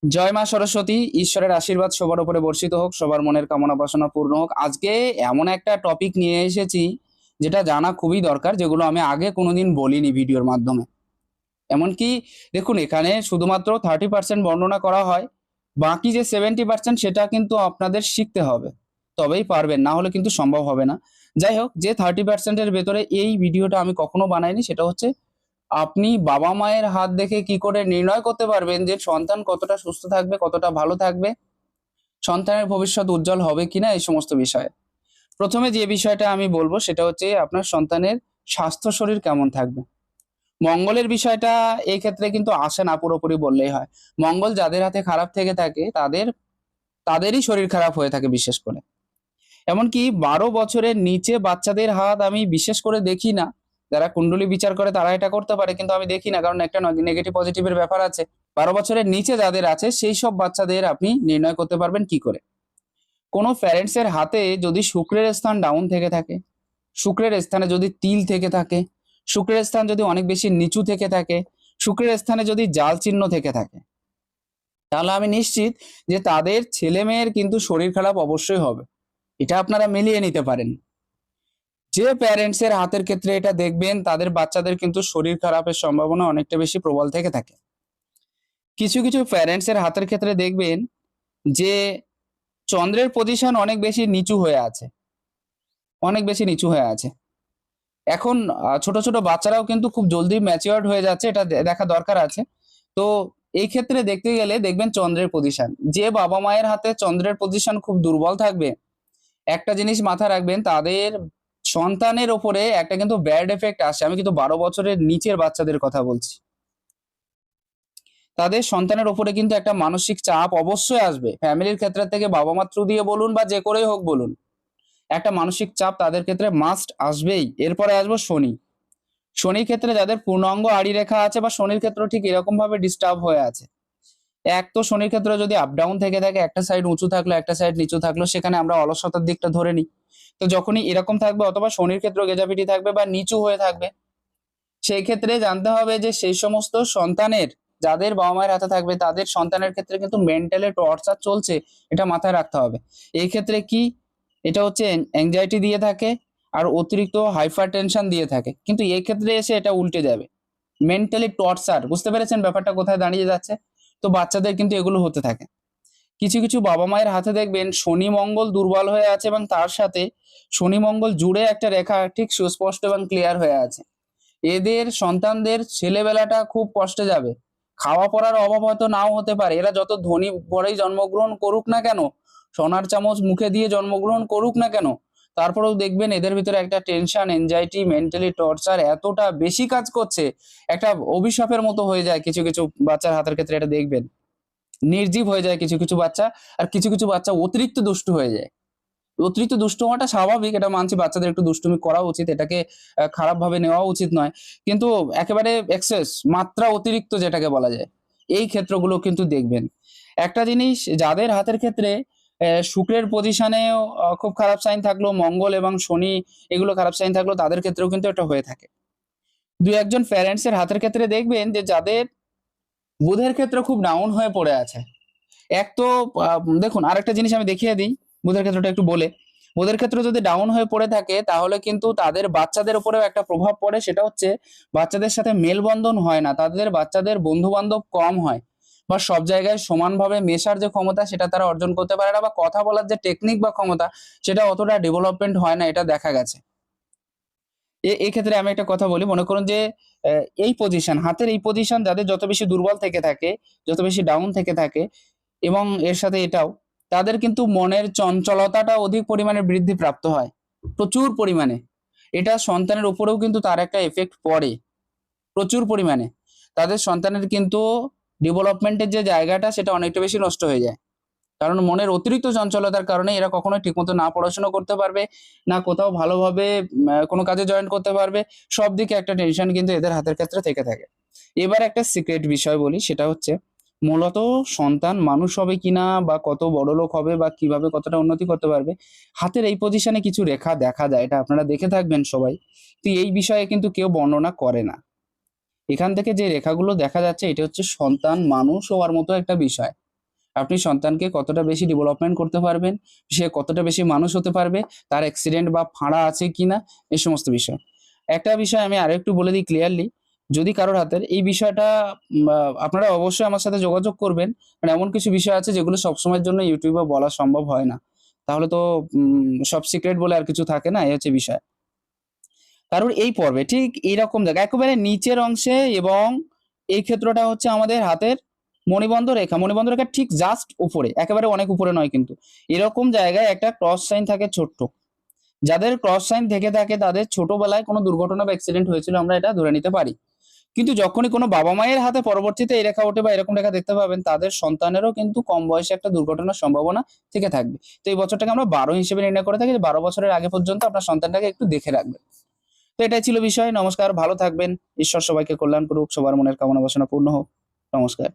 জয় মা সরস্বতী। ঈশ্বরের আশীর্বাদ সবার উপরে বর্ষিত হোক, সবার মনের কামনা বাসনা পূর্ণ হোক। আজকে এমন একটা টপিক নিয়ে এসেছি যেটা জানা খুবই দরকার, যেগুলো আমি আগে কোনোদিন বলিনি ভিডিওর মাধ্যমে। এমনকি দেখুন, এখানে শুধুমাত্র 30% বর্ণনা করা হয়, বাকি যে 70% সেটা কিন্তু আপনাদের শিখতে হবে, তবেই পারবেন, না হলে কিন্তু সম্ভব হবে না। যাই হোক, যে 30%-এর ভেতরে এই ভিডিওটা আমি কখনো বানাইনি, সেটা হচ্ছে আপনি বাবা মায়ের হাত দেখে কি করে নির্ণয় করতে পারবেন যে সন্তান কতটা সুস্থ থাকবে, কতটা ভালো থাকবে, সন্তানের ভবিষ্যৎ উজ্জ্বল হবে কিনা, এই সমস্ত বিষয়ে। প্রথমে যে বিষয়টা আমি বলবো সেটা হচ্ছে আপনার সন্তানের স্বাস্থ্য শরীর কেমন থাকবে। মঙ্গলের বিষয়টা এই ক্ষেত্রে কিন্তু আসে না পুরোপুরি বললেই হয়। মঙ্গল যাদের হাতে খারাপ থেকে থাকে তাদেরই শরীর খারাপ হয়ে থাকে বিশেষ করে। এমনকি 12 বছরের নিচে বাচ্চাদের হাত আমি বিশেষ করে দেখি না। যারা কুণ্ডলী বিচার করে তারা এটা করতে পারে, কিন্তু আমি দেখি না, কারণ একটা নেগেটিভ পজিটিভের ব্যাপার আছে। 12 বছরের নিচে যাদের আছে সেই সব বাচ্চাদের আপনি নির্ণয় করতে পারবেন কি করে। কোনো প্যারেন্টস এর হাতে যদি শুক্রের স্থান ডাউন থেকে থাকে, শুক্রের স্থানে যদি তিল থেকে থাকে, শুক্রের স্থান যদি অনেক বেশি নিচু থেকে থাকে, শুক্রের স্থানে যদি জাল চিহ্ন থেকে থাকে, তাহলে আমি নিশ্চিত যে তাদের ছেলে মেয়ের কিন্তু শরীর খারাপ অবশ্যই হবে। এটা আপনারা মিলিয়ে নিতে পারেন। যে প্যারেন্টস এর হাতের ক্ষেত্রে এটা দেখবেন, তাদের বাচ্চাদের কিন্তু শরীর খারাপের সম্ভাবনা অনেকটা বেশি প্রবল থেকে থাকে। কিছু কিছু প্যারেন্টস এর হাতের ক্ষেত্রে দেখবেন যে চন্দ্রের পজিশন অনেক বেশি নিচু হয়ে আছে, অনেক বেশি নিচু হয়ে আছে। এখন ছোট ছোট বাচ্চারাও কিন্তু খুব জলদি ম্যাচিওর্ড হয়ে যাচ্ছে, এটা দেখা দরকার আছে। তো এই ক্ষেত্রে দেখতে গেলে দেখবেন চন্দ্রের পজিশন, যে বাবা মায়ের হাতে চন্দ্রের পজিশন খুব দুর্বল থাকবে, একটা জিনিস মাথায় রাখবেন, তাদের সন্তানের ওপরে একটা কিন্তু ব্যাড এফেক্ট আসে। আমি কিন্তু 12 বছরের নিচের বাচ্চাদের কথা বলছি। তাদের সন্তানের ওপরে কিন্তু একটা মানসিক চাপ অবশ্যই আসবে, ফ্যামিলির ক্ষেত্রে থেকে, বাবা মা থ্রু দিয়ে বলুন বা যে করেই হোক বলুন, একটা মানসিক চাপ তাদের ক্ষেত্রে মাস্ট আসবেই। এরপরে আসবো শনি। শনির ক্ষেত্রে যাদের পূর্ণাঙ্গ আড়ি রেখা আছে, বা শনির ক্ষেত্র ঠিক এরকম ভাবে ডিস্টার্ব হয়ে আছে, এক তো শনির ক্ষেত্রে যদি আপ ডাউন থেকে থাকে, একটা সাইড উঁচু থাকলো একটা সাইড নিচু থাকলো, সেখানে আমরা অলসতার দিকটা ধরে নিই। তো যখনই এরকম থাকবে, অথবা শনির ক্ষেত্র গেজাপিটি থাকবে বা নিচু হয়ে থাকবে, সেই ক্ষেত্রে জানতে হবে যে সেই সমস্ত সন্তানের, যাদের বাবা মায়ের হাতে থাকবে, তাদের সন্তানের ক্ষেত্রে কিন্তু মেন্টালি টর্চার চলছে, এটা মাথায় রাখতে হবে। এই ক্ষেত্রে কি, এটা হচ্ছে অ্যাংজাইটি দিয়ে থাকে, আর অতিরিক্ত হাইপার টেনশন দিয়ে থাকে, কিন্তু এই ক্ষেত্রে এসে এটা উল্টে যাবে, মেন্টালি টর্চার। বুঝতে পেরেছেন ব্যাপারটা কোথায় দাঁড়িয়ে যাচ্ছে? তো বাচ্চাদের কিন্তু এগুলো হতে থাকে। কিছু কিছু বাবা মায়ের হাতে দেখবেন শনি মঙ্গল দুর্বল হয়ে আছে, এবং তার সাথে শনি মঙ্গল জুড়ে একটা রেখা ঠিক সুস্পষ্ট এবং ক্লিয়ার হয়ে আছে। এদের সন্তানদের ছেলেবেলাটা খুব কষ্টে যাবে। খাওয়া পড়ার অভাব হয়তো নাও হতে পারে, এরা যত ধনী ঘরেই জন্মগ্রহণ করুক না কেন, সোনার চামচ মুখে দিয়ে জন্মগ্রহণ করুক না কেন, তারপরেও দেখবেন এদের ভিতরে একটা টেনশন, এনজাইটি, মেন্টালি টর্চার এতটা বেশি কাজ করছে, একটা অভিশাপের মতো হয়ে যায় কিছু কিছু বাচ্চার হাতের ক্ষেত্রে। এটা দেখবেন নির্জীব হয়ে যায় কিছু কিছু বাচ্চা, আর কিছু কিছু বাচ্চা অতিরিক্ত দুষ্টু হয়ে যায়। অতিরিক্ত দুষ্টু হওয়াটা স্বাভাবিক, এটা মানছি, বাচ্চাদের একটু দুষ্টুমি করা উচিত, এটাকে খারাপ ভাবে নেওয়া উচিত নয়। কিন্তু একেবারে এক্সেস, মাত্রা অতিরিক্ত যেটাকে বলা যায়, এই ক্ষেত্রগুলো কিন্তু দেখবেন। একটা জিনিস, যাদের হাতের ক্ষেত্রে শুক্রের পজিশনেও খুব খারাপ সাইন থাকলো, মঙ্গল এবং শনি এগুলো খারাপ সাইন থাকলো, তাদের ক্ষেত্রেও কিন্তু এটা হয়ে থাকে। দুই একজন প্যারেন্টস এর হাতের ক্ষেত্রে দেখবেন যে যাদের বুধের ক্ষেত্রে খুব ডাউন হয়ে পড়ে আছে। এক তো দেখুন, আরেকটা জিনিস আমি দেখিয়ে দিই বুধের ক্ষেত্রটা একটু বলে। বুধের ক্ষেত্র যদি ডাউন হয়ে পড়ে থাকে, তাহলে কিন্তু তাদের বাচ্চাদের উপরেও একটা প্রভাব পড়ে, সেটা হচ্ছে বাচ্চাদের সাথে মেলবন্ধন হয় না, তাদের বাচ্চাদের বন্ধু বান্ধব কম হয়, বা সব জায়গায় সমানভাবে মেশার যে ক্ষমতা সেটা তারা অর্জন করতে পারে না, বা কথা বলার যে টেকনিক বা ক্ষমতা সেটা অতটা ডেভেলপমেন্ট হয় না, এটা দেখা গেছে। এই ক্ষেত্রে আমি একটা কথা বলি, মনে করুন যে এই পজিশন, হাতের এই পজিশন যাদের যত বেশি দুর্বল থেকে থাকে, যত বেশি ডাউন থেকে থাকে, এবং এর সাথে এটাও, তাদের কিন্তু মনের চঞ্চলতাটা অধিক পরিমাণে বৃদ্ধি প্রাপ্ত হয়, প্রচুর পরিমাণে। এটা সন্তানের উপরেও কিন্তু তার একটা এফেক্ট পড়ে প্রচুর পরিমাণে। তাদের সন্তানের কিন্তু ডেভেলপমেন্টের যে জায়গাটা সেটা অনেকটা বেশি নষ্ট হয়ে যায়, কারণ মনের অতিরিক্ত চঞ্চলতার কারণে এরা কখনোই ঠিকমতো না পড়াশোনা করতে পারবে, না কোথাও ভালোভাবে কোনো কাজে জয়েন করতে পারবে। সব দিকে একটা টেনশন কিন্তু এদের হাতের ক্ষেত্রে থেকে থাকে। এবার একটা সিক্রেট বিষয় বলি, সেটা হচ্ছে মূলত সন্তান মানুষ হবে কিনা, বা কত বড় লোক হবে, বা কিভাবে কতটা উন্নতি করতে পারবে, হাতের এই পজিশনে কিছু রেখা দেখা যায়, এটা আপনারা দেখে থাকবেন সবাই। তো এই বিষয়ে কিন্তু কেউ বর্ণনা করে না। এখান থেকে যে রেখাগুলো দেখা যাচ্ছে, এটা হচ্ছে সন্তান মানুষ হওয়ার মতো একটা বিষয়। আপনি সন্তানকে কতটা বেশি ডেভেলপমেন্ট করতে পারবেন, সে কতটা বেশি মানুষ হতে পারবে, তার অ্যাক্সিডেন্ট বা ফাঁড়া আছে কিনা, এই সমস্ত বিষয়। একটা বিষয় আমি আরেকটু বলে দিই ক্লিয়ারলি, যদি কারোর হাতের এই বিষয়টা আপনারা অবশ্যই আমার সাথে যোগাযোগ করবেন। কারণ এমন কিছু বিষয় আছে যেগুলো সবসময়ের জন্য ইউটিউবে বলা সম্ভব হয় না। তাহলে তো সব সিক্রেট বলে আর কিছু থাকে না, এই হচ্ছে বিষয়। কারণ এই পর্বে ঠিক এইরকম জায়গা একেবারে নিচের অংশে, এবং এই ক্ষেত্রটা হচ্ছে আমাদের হাতের মণিবন্ধ রেখা, মণিবন্ধ রেখার ঠিক জাস্ট উপরে, একেবারে অনেক উপরে নয় কিন্তু, এরকম জায়গায় একটা ক্রস সাইন থাকে ছোট্ট। যাদের ক্রস সাইন থেকে থাকে তাদের ছোটবেলায় কোনো দুর্ঘটনা বা অ্যাক্সিডেন্ট হয়েছিল, আমরা এটা ধরে নিতে পারি। কিন্তু যখনই কোনো বাবা মায়ের হাতে পরবর্তীতে এই রেখা ওঠে বা এরকম রেখা দেখতে পাবেন, তাদের সন্তানেরও কিন্তু কম বয়সে একটা দুর্ঘটনার সম্ভাবনা থেকে থাকবে। তো এই বছরটাকে আমরা 12 হিসেবে নির্ণয় করে থাকি, যে 12 বছরের আগে পর্যন্ত আপনার সন্তানটাকে একটু দেখে রাখবেন। তো এটাই ছিল বিষয়। নমস্কার, ভালো থাকবেন। ঈশ্বর সবাইকে কল্যাণ করুক, সবার মনের কামনা বাসনা পূর্ণ হোক। নমস্কার।